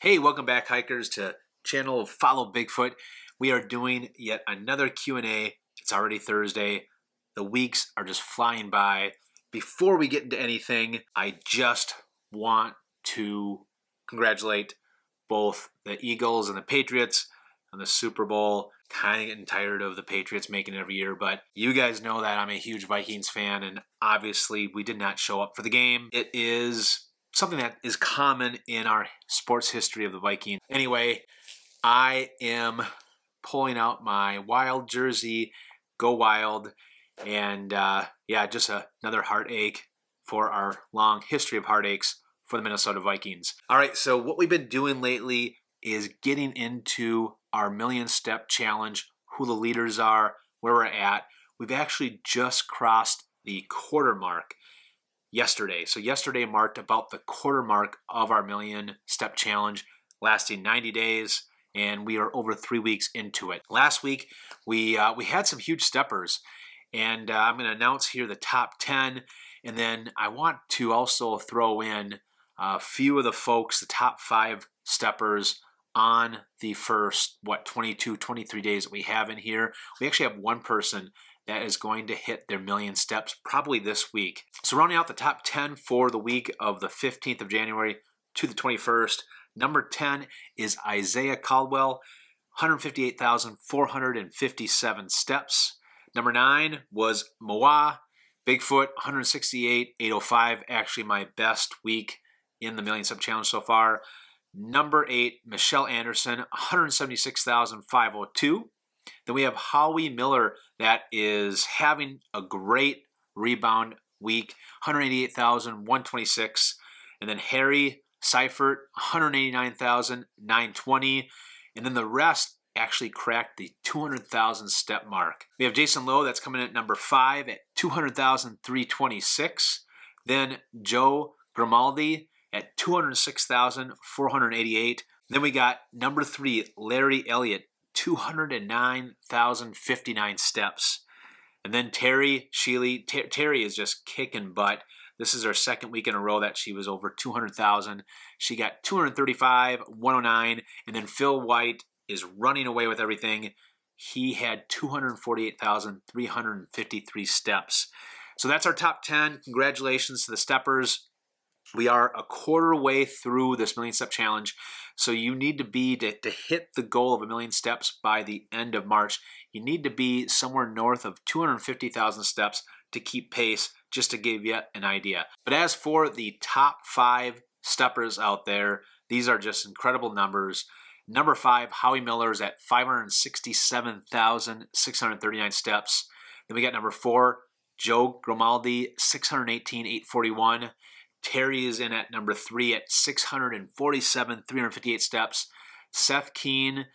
Hey, welcome back, hikers, to channel Follow Bigfoot. We are doing yet another Q&A. It's already Thursday. The weeks are just flying by. Before we get into anything, I just want to congratulate both the Eagles and the Patriots on the Super Bowl. Kind of getting tired of the Patriots making it every year, but you guys know that I'm a huge Vikings fan, and obviously we did not show up for the game. It is something that is common in our sports history of the Vikings. Anyway, I am pulling out my Wild jersey, go Wild, and yeah, just another heartache for our long history of heartaches for the Minnesota Vikings. All right, so what we've been doing lately is getting into our million step challenge, who the leaders are, where we're at. We've actually just crossed the quarter mark yesterday. So yesterday marked about the quarter mark of our million step challenge, lasting 90 days, and we are over 3 weeks into it. Last week, we had some huge steppers, and I'm going to announce here the top 10, and then I want to also throw in a few of the folks, the top 5 steppers on the first, 22, 23 days that we have in here. We actually have one person that is going to hit their million steps probably this week. So rounding out the top 10 for the week of the 15th of January to the 21st, number 10 is Isaiah Caldwell, 158,457 steps. Number 9 was Moa, Bigfoot, 168,805, actually my best week in the million step challenge so far. Number 8, Michelle Anderson, 176,502. Then we have Howie Miller that is having a great rebound week, 188,126. And then Harry Seifert, 189,920. And then the rest actually cracked the 200,000 step mark. We have Jason Lowe that's coming in at number 5 at 200,326. Then Joe Grimaldi at 206,488. Then we got number 3, Larry Elliott, 209,059 steps. And then Terry Sheely. Terry is just kicking butt. This is her second week in a row that she was over 200,000. She got 235,109. And then Phil White is running away with everything. He had 248,353 steps. So that's our top 10. Congratulations to the steppers. We are a quarter way through this million step challenge. So you need to be, to hit the goal of 1 million steps by the end of March, you need to be somewhere north of 250,000 steps to keep pace, just to give you an idea. But as for the top 5 steppers out there, these are just incredible numbers. Number 5, Howie Miller is at 567,639 steps. Then we got number 4, Joe Grimaldi, 618,841. Terry is in at number 3 at 647,358 steps. Seth Keen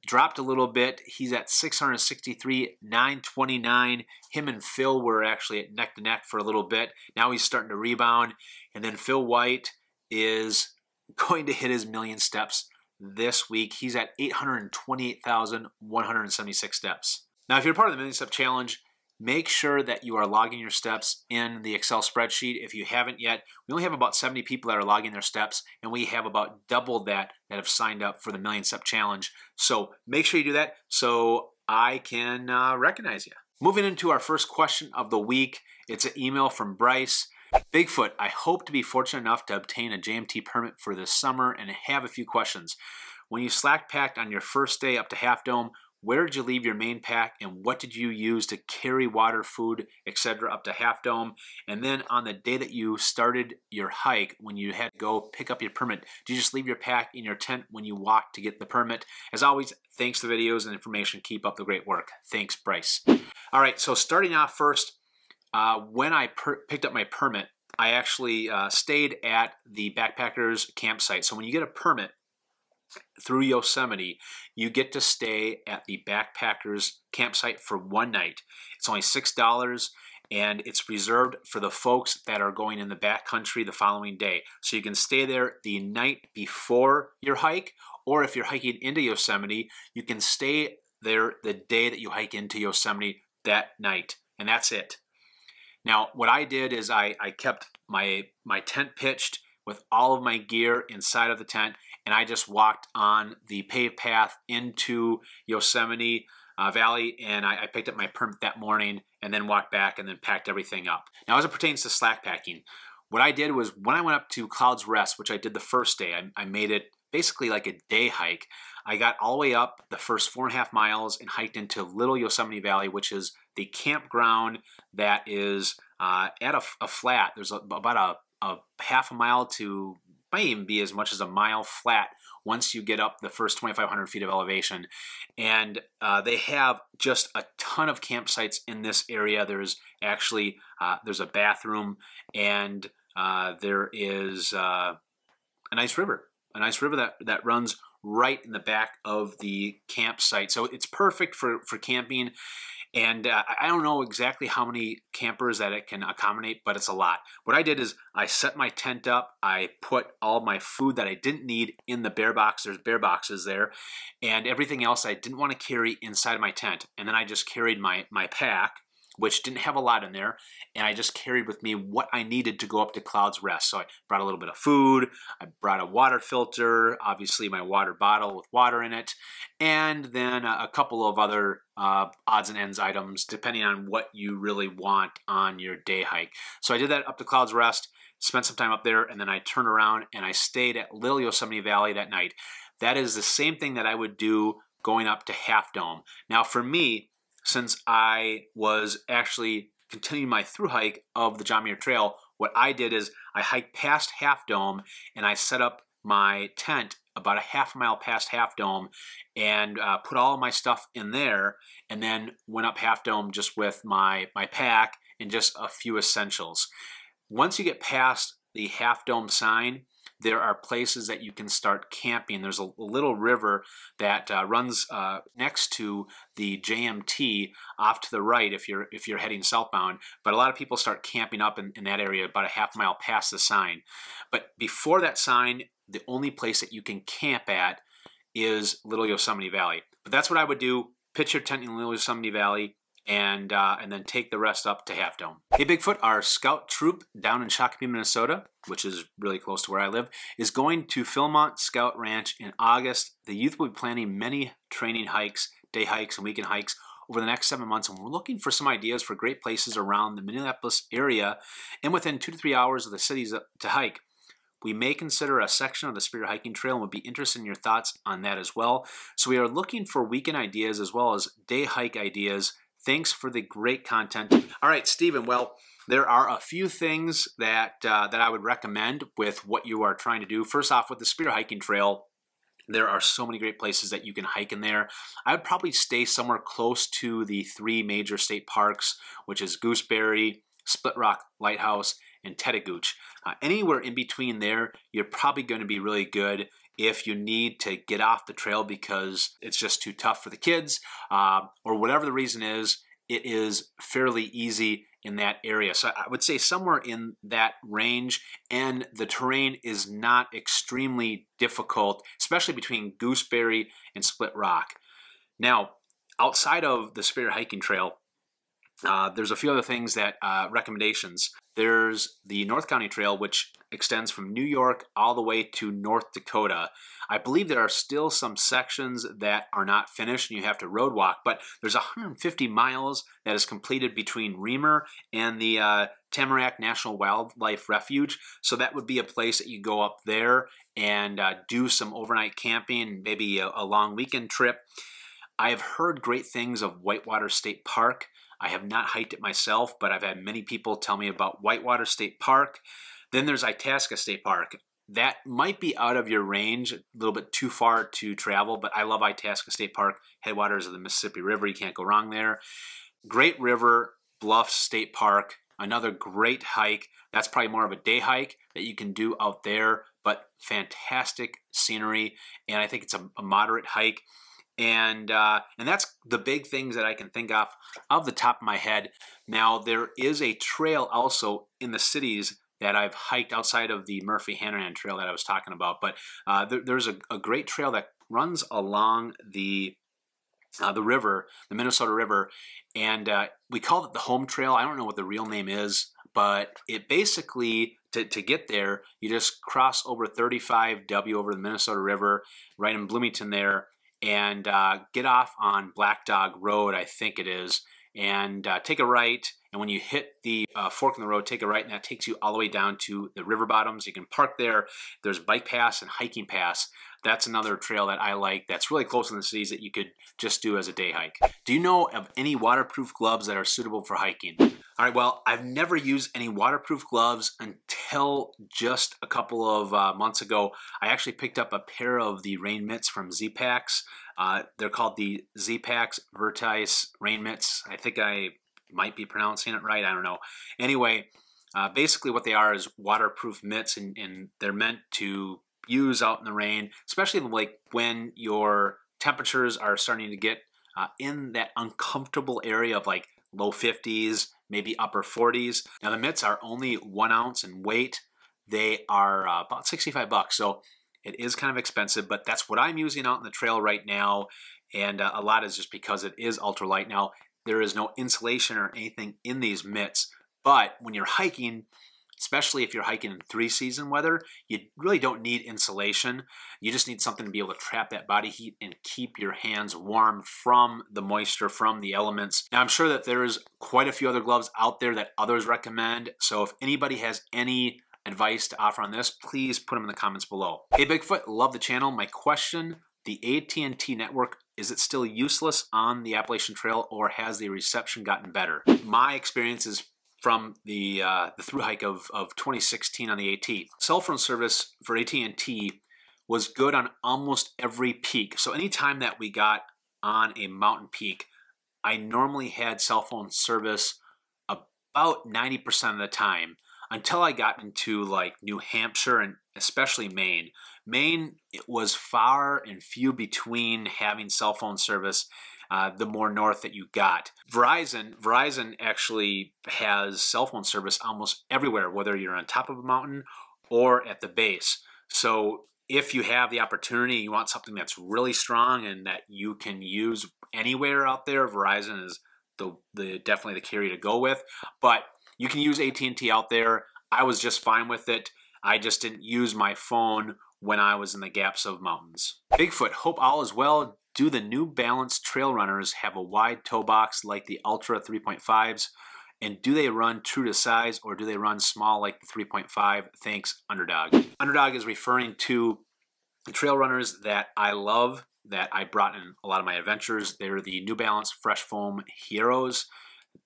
dropped a little bit. He's at 663,929. Him and Phil were actually at neck to neck for a little bit. Now he's starting to rebound. And then Phil White is going to hit his million steps this week. He's at 828,176 steps. Now, if you're part of the Million Step Challenge, make sure that you are logging your steps in the Excel spreadsheet. If you haven't yet, we only have about 70 people that are logging their steps, and we have about double that have signed up for the Million Step Challenge. So make sure you do that so I can recognize you. Moving into our first question of the week, it's an email from Bryce. Bigfoot, I hope to be fortunate enough to obtain a JMT permit for this summer and have a few questions. When you slack packed on your first day up to Half Dome, where did you leave your main pack, and what did you use to carry water, food, etc. up to Half Dome? And then on the day that you started your hike, when you had to go pick up your permit, did you just leave your pack in your tent when you walked to get the permit? As always, thanks for the videos and information. Keep up the great work. Thanks, Bryce. All right, so starting off first, when I picked up my permit, I actually stayed at the backpackers campsite. So when you get a permit through Yosemite, you get to stay at the backpackers campsite for one night. It's only $6, and it's reserved for the folks that are going in the backcountry the following day. So you can stay there the night before your hike, or if you're hiking into Yosemite, you can stay there the day that you hike into Yosemite that night, and that's it. Now, what I did is I kept my tent pitched with all of my gear inside of the tent, and I just walked on the paved path into Yosemite Valley, and I picked up my permit that morning and then walked back and then packed everything up. Now, as it pertains to slack packing, what I did was when I went up to Clouds Rest, which I did the first day, I made it basically like a day hike. I got all the way up the first 4.5 miles and hiked into Little Yosemite Valley, which is the campground that is at a flat. There's about a half a mile to, might even be as much as a mile flat once you get up the first 2,500 feet of elevation. And they have just a ton of campsites in this area. There's actually, there's a bathroom, and there is a nice river that runs right in the back of the campsite. So it's perfect for camping. And I don't know exactly how many campers that it can accommodate, but it's a lot. What I did is I set my tent up. I put all my food that I didn't need in the bear box. There's bear boxes there. And everything else I didn't want to carry inside my tent. And then I just carried my pack, which didn't have a lot in there, and I just carried with me what I needed to go up to Clouds Rest. So I brought a little bit of food, I brought a water filter, obviously my water bottle with water in it, and then a couple of other odds and ends items, depending on what you really want on your day hike. So I did that up to Clouds Rest, spent some time up there, and then I turned around and I stayed at Little Yosemite Valley that night. That is the same thing that I would do going up to Half Dome. Now for me, since I was actually continuing my through hike of the John Muir Trail, what I did is I hiked past Half Dome and I set up my tent about a half a mile past Half Dome and put all of my stuff in there, and then went up Half Dome just with my pack and just a few essentials. Once you get past the Half Dome sign, there are places that you can start camping. There's a little river that runs next to the JMT off to the right if you're heading southbound. But a lot of people start camping up in that area about a half mile past the sign. But before that sign, the only place that you can camp at is Little Yosemite Valley. But that's what I would do. Pitch your tent in Little Yosemite Valley, and then take the rest up to Half Dome. Hey Bigfoot, our scout troop down in Shakopee, Minnesota, which is really close to where I live, is going to Philmont Scout Ranch in August. The youth will be planning many training hikes, day hikes, and weekend hikes over the next 7 months, and we're looking for some ideas for great places around the Minneapolis area and within 2 to 3 hours of the cities to hike. We may consider a section of the Spear Hiking Trail and would be interested in your thoughts on that as well. So we are looking for weekend ideas as well as day hike ideas. Thanks for the great content. All right, Stephen, well, there are a few things that I would recommend with what you are trying to do. First off, with the Spear Hiking Trail, there are so many great places that you can hike in there. I would probably stay somewhere close to the 3 major state parks, which is Gooseberry, Split Rock Lighthouse, and Tetegooch. Anywhere in between there, you're probably going to be really good if you need to get off the trail because it's just too tough for the kids, or whatever the reason is, it is fairly easy in that area. So I would say somewhere in that range, and the terrain is not extremely difficult, especially between Gooseberry and Split Rock. Now, outside of the Spear Hiking Trail, there's a few other things that recommendations. There's the North County Trail, which extends from New York all the way to North Dakota. I believe there are still some sections that are not finished and you have to road walk, but there's 150 miles that is completed between Reamer and the Tamarack National Wildlife Refuge. So that would be a place that you go up there and do some overnight camping, maybe a long weekend trip. I have heard great things of Whitewater State Park. I have not hiked it myself, but I've had many people tell me about Whitewater State Park. Then there's Itasca State Park. That might be out of your range, a little bit too far to travel, but I love Itasca State Park. Headwaters of the Mississippi River, you can't go wrong there. Great River Bluffs State Park, another great hike. That's probably more of a day hike that you can do out there, but fantastic scenery, and I think it's a moderate hike. And that's the big things that I can think of the top of my head. Now, there is a trail also in the cities that I've hiked outside of the Murphy-Hanahan Trail that I was talking about. But there's a great trail that runs along the river, the Minnesota River, and we call it the Home Trail. I don't know what the real name is, but it basically, to get there, you just cross over 35W over the Minnesota River, right in Bloomington there, and get off on Black Dog Road, I think it is, and take a right. And when you hit the fork in the road, take a right, and that takes you all the way down to the river bottoms. You can park there. There's bike pass and hiking pass. That's another trail that I like that's really close in the cities that you could just do as a day hike. Do you know of any waterproof gloves that are suitable for hiking? All right, well, I've never used any waterproof gloves until just a couple of months ago. I actually picked up a pair of the rain mitts from Zpacks. They're called the Zpacks Vertice rain mitts. I think I might be pronouncing it right. I don't know. Anyway, basically what they are is waterproof mitts, and they're meant to use out in the rain, especially like when your temperatures are starting to get in that uncomfortable area of like low 50s, maybe upper 40s. Now the mitts are only 1 ounce in weight. They are about $65, so it is kind of expensive, but that's what I'm using out in the trail right now, and a lot is just because it is ultralight. Now, there is no insulation or anything in these mitts, but when you're hiking, especially if you're hiking in 3-season weather, you really don't need insulation. You just need something to be able to trap that body heat and keep your hands warm from the moisture, from the elements. Now, I'm sure that there's quite a few other gloves out there that others recommend, so if anybody has any advice to offer on this, please put them in the comments below. Hey Bigfoot, love the channel. My question, the AT&T network, is it still useless on the Appalachian Trail, or has the reception gotten better? My experience is from the through hike of 2016 on the AT. Cell phone service for AT&T was good on almost every peak. So anytime that we got on a mountain peak, I normally had cell phone service about 90% of the time, until I got into like New Hampshire and especially Maine. Maine, it was far and few between having cell phone service the more north that you got. Verizon actually has cell phone service almost everywhere, whether you're on top of a mountain or at the base. So if you have the opportunity, you want something that's really strong and that you can use anywhere out there, Verizon is definitely the carrier to go with. But you can use AT&T out there. I was just fine with it. I just didn't use my phone when I was in the gaps of mountains. Bigfoot, hope all is well. Do the New Balance trail runners have a wide toe box like the Ultra 3.5s? And do they run true to size, or do they run small like the 3.5? Thanks, Underdog. Underdog is referring to the trail runners that I love, that I brought in a lot of my adventures. They're the New Balance Fresh Foam Heroes.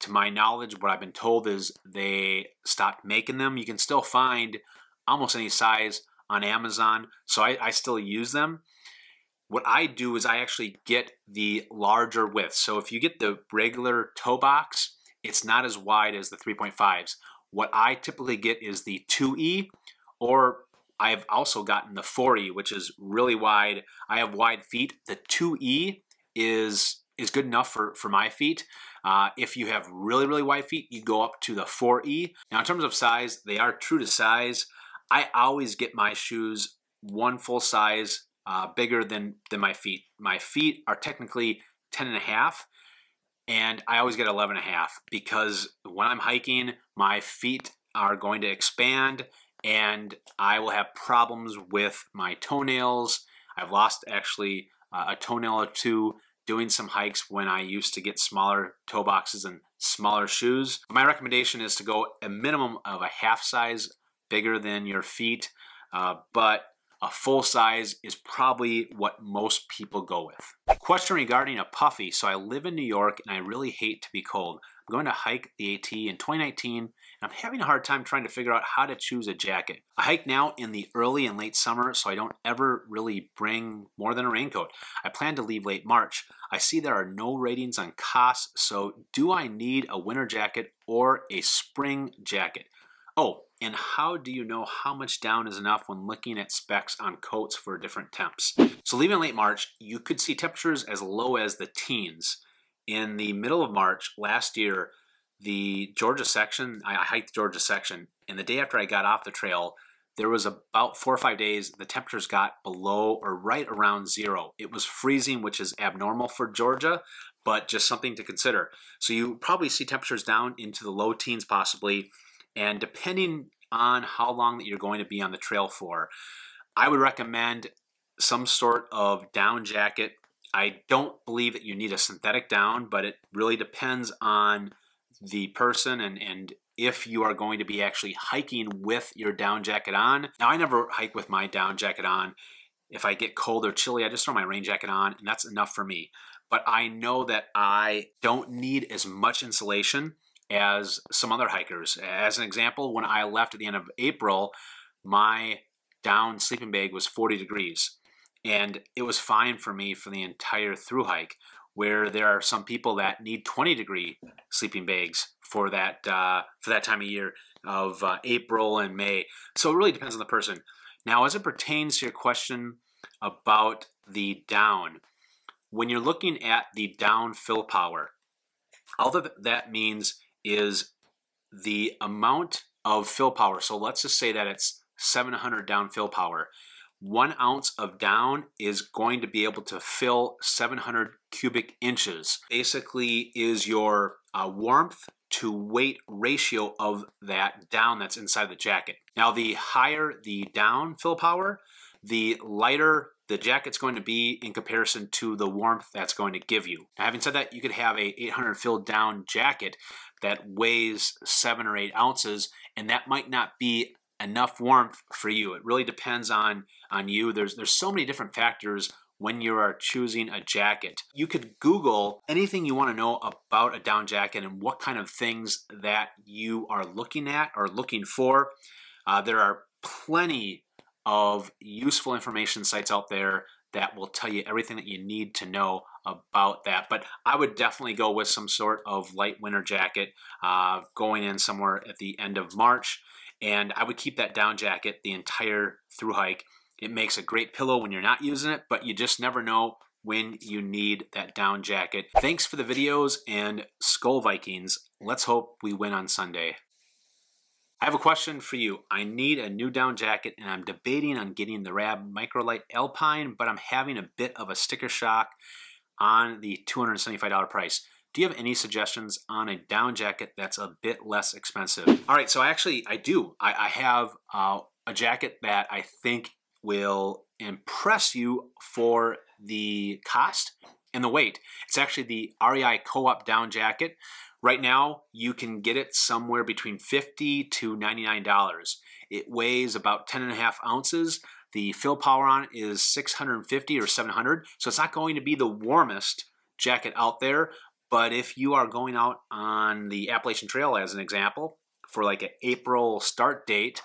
To my knowledge, what I've been told is they stopped making them. You can still find almost any size on Amazon, so I still use them. What I do is I actually get the larger width. So if you get the regular toe box, it's not as wide as the 3.5s. What I typically get is the 2E, or I've also gotten the 4E, which is really wide. I have wide feet. The 2E is good enough for my feet. If you have really, really wide feet, you go up to the 4E. Now, in terms of size, they are true to size. I always get my shoes one full size bigger than my feet. My feet are technically 10.5, and I always get 11.5 because when I'm hiking, my feet are going to expand, and I will have problems with my toenails. I've lost actually a toenail or two doing some hikes when I used to get smaller toe boxes and smaller shoes. My recommendation is to go a minimum of a half size bigger than your feet, but a full size is probably what most people go with. Question regarding a puffy. So I live in New York and I really hate to be cold. I'm going to hike the AT in 2019 and I'm having a hard time trying to figure out how to choose a jacket. I hike now in the early and late summer, so I don't ever really bring more than a raincoat. I plan to leave late March. I see there are no ratings on costs, so do I need a winter jacket or a spring jacket? Oh, and how do you know how much down is enough when looking at specs on coats for different temps? So leaving late March, you could see temperatures as low as the teens. In the middle of March last year, the Georgia section, I hiked the Georgia section, and the day after I got off the trail, there was about 4 or 5 days the temperatures got below or right around 0. It was freezing, which is abnormal for Georgia, but just something to consider. So you probably see temperatures down into the low teens possibly. And depending on how long that you're going to be on the trail for, I would recommend some sort of down jacket. I don't believe that you need a synthetic down, but it really depends on the person and if you are going to be actually hiking with your down jacket on. Now, I never hike with my down jacket on. If I get cold or chilly, I just throw my rain jacket on, and that's enough for me. But I know that I don't need as much insulation as some other hikers. As an example, when I left at the end of April, my down sleeping bag was 40 degrees. And it was fine for me for the entire through hike, where there are some people that need 20-degree sleeping bags for that time of year of April and May. So it really depends on the person. Now, as it pertains to your question about the down, when you're looking at the down fill power, all that means is the amount of fill power. So let's just say that it's 700 down fill power. 1 ounce of down is going to be able to fill 700 cubic inches. Basically is your warmth to weight ratio of that down that's inside the jacket. Now, the higher the down fill power, the lighter the jacket's going to be in comparison to the warmth that's going to give you. Now, having said that, you could have a 800 fill down jacket that weighs 7 or 8 ounces, and that might not be enough warmth for you. It really depends on you. There's so many different factors when you are choosing a jacket. You could Google anything you want to know about a down jacket and what kind of things that you are looking at or looking for. There are plenty of useful information sites out there that will tell you everything that you need to know about that. But I would definitely go with some sort of light winter jacket going in somewhere at the end of March. And I would keep that down jacket the entire through hike. It makes a great pillow when you're not using it, but you just never know when you need that down jacket. Thanks for the videos, and Skull Vikings. Let's hope we win on Sunday. I have a question for you. I need a new down jacket, and I'm debating on getting the Rab Microlight Alpine, but I'm having a bit of a sticker shock on the $275 price. Do you have any suggestions on a down jacket that's a bit less expensive? All right, so I do. I have a jacket that I think will impress you for the cost and the weight. It's actually the REI Co-op down jacket. Right now, you can get it somewhere between $50 to $99. It weighs about 10.5 ounces. The fill power on it is 650 or 700, so it's not going to be the warmest jacket out there. But if you are going out on the Appalachian Trail, as an example, for like an April start date,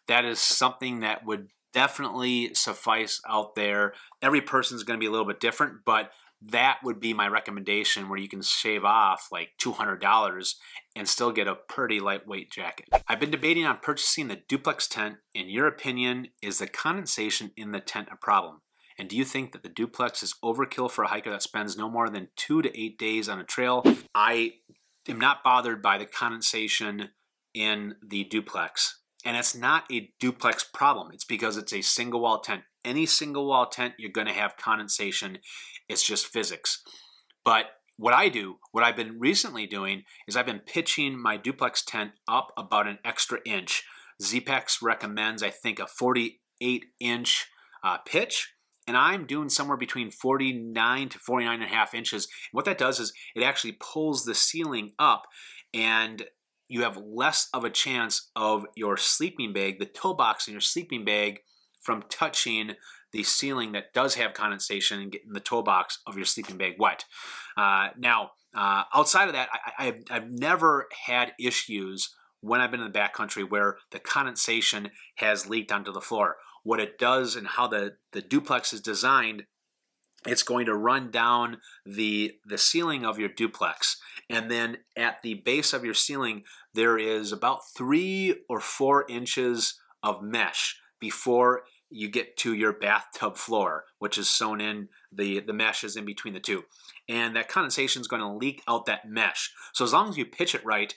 that is something that would definitely suffice out there. Every person's going to be a little bit different, but that would be my recommendation, where you can shave off like $200 and still get a pretty lightweight jacket. I've been debating on purchasing the duplex tent. In your opinion, is the condensation in the tent a problem? And do you think that the duplex is overkill for a hiker that spends no more than 2 to 8 days on a trail? I am not bothered by the condensation in the duplex. And it's not a duplex problem. It's because it's a single wall tent. Any single wall tent, you're going to have condensation. It's just physics. But what I've been recently doing is I've been pitching my duplex tent up about an extra inch. Zpacks recommends, I think, a 48-inch pitch. And I'm doing somewhere between 49 to 49.5 inches. What that does is it actually pulls the ceiling up, and you have less of a chance of your sleeping bag, the toe box in your sleeping bag, from touching the ceiling that does have condensation and getting the toe box of your sleeping bag wet. Outside of that, I've never had issues when I've been in the backcountry where the condensation has leaked onto the floor. What it does and how the duplex is designed, it's going to run down the ceiling of your duplex. And then at the base of your ceiling, there is about 3 or 4 inches of mesh before you get to your bathtub floor, which is sewn in, the mesh is in between the two. And that condensation is going to leak out that mesh. So as long as you pitch it right,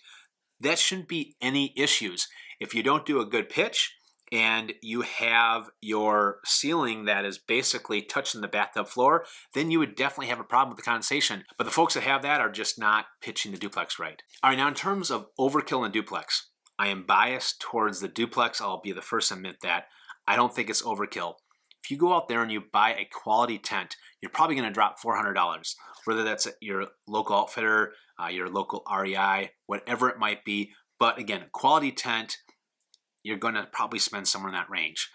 that shouldn't be any issues. If you don't do a good pitch, and you have your ceiling that is basically touching the bathtub floor, then you would definitely have a problem with the condensation. But the folks that have that are just not pitching the duplex right. All right, now in terms of overkill in the duplex, I am biased towards the duplex. I'll be the first to admit that. I don't think it's overkill. If you go out there and you buy a quality tent, you're probably going to drop $400, whether that's at your local outfitter, your local REI, whatever it might be. But again, quality tent, you're going to probably spend somewhere in that range.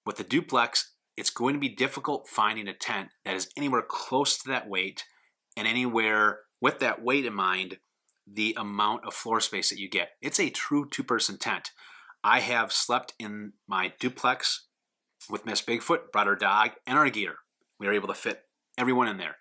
With the duplex, it's going to be difficult finding a tent that is anywhere close to that weight, and anywhere with that weight in mind, the amount of floor space that you get. It's a true two-person tent. I have slept in my duplex with Miss Bigfoot, brought her dog and our gear. We were able to fit everyone in there.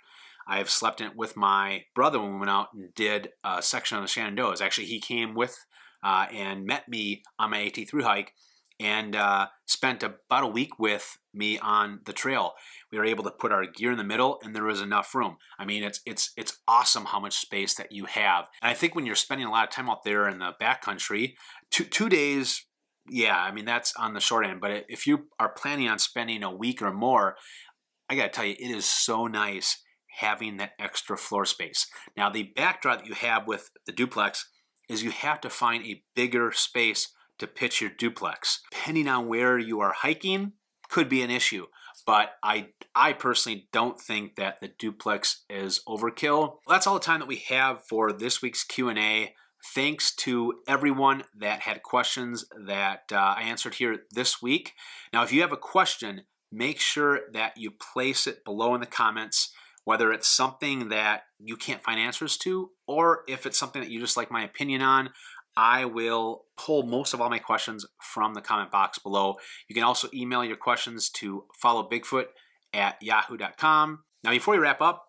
I have slept in it with my brother when we went out and did a section of the Shenandoahs. Actually, he came with and met me on my AT through hike and spent about a week with me on the trail. We were able to put our gear in the middle, and there was enough room. I mean, it's awesome how much space that you have. And I think when you're spending a lot of time out there in the backcountry, two days, yeah, I mean, that's on the short end. But if you are planning on spending a week or more, I got to tell you, it is so nice having that extra floor space. Now, the backdrop that you have with the duplex is you have to find a bigger space to pitch your duplex. Depending on where you are hiking, could be an issue. But I personally don't think that the duplex is overkill. Well, that's all the time that we have for this week's Q&A. Thanks to everyone that had questions that I answered here this week. Now, if you have a question, make sure that you place it below in the comments, whether it's something that you can't find answers to, or if it's something that you just like my opinion on. I will pull most of all my questions from the comment box below. You can also email your questions to followbigfoot@yahoo.com. Now, before we wrap up,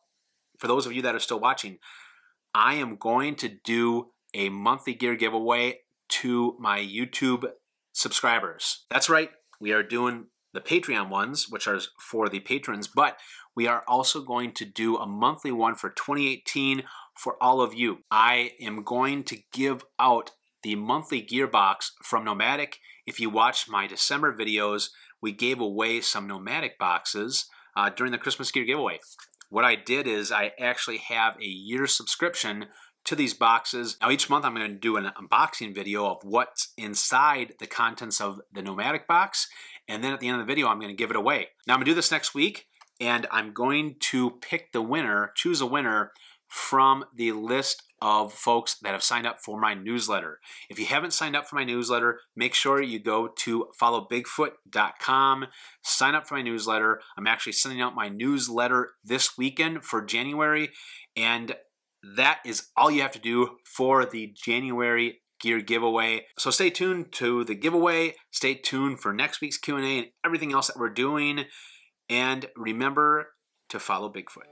for those of you that are still watching, I am going to do a monthly gear giveaway to my YouTube subscribers. That's right, we are doing the Patreon ones, which are for the patrons, but we are also going to do a monthly one for 2018 for all of you. I am going to give out the monthly gear box from Nomadic. If you watched my December videos, we gave away some Nomadic boxes during the Christmas gear giveaway. What I did is I actually have a year subscription to these boxes. Now, each month I'm going to do an unboxing video of what's inside the contents of the Nomadic box, and then at the end of the video I'm going to give it away. Now, I'm going to do this next week, and I'm going to pick the winner, choose a winner from the list of folks that have signed up for my newsletter. If you haven't signed up for my newsletter, make sure you go to followbigfoot.com, sign up for my newsletter. I'm actually sending out my newsletter this weekend for January, and that is all you have to do for the January gear giveaway. So stay tuned to the giveaway, stay tuned for next week's Q&A and everything else that we're doing, and remember to follow Bigfoot.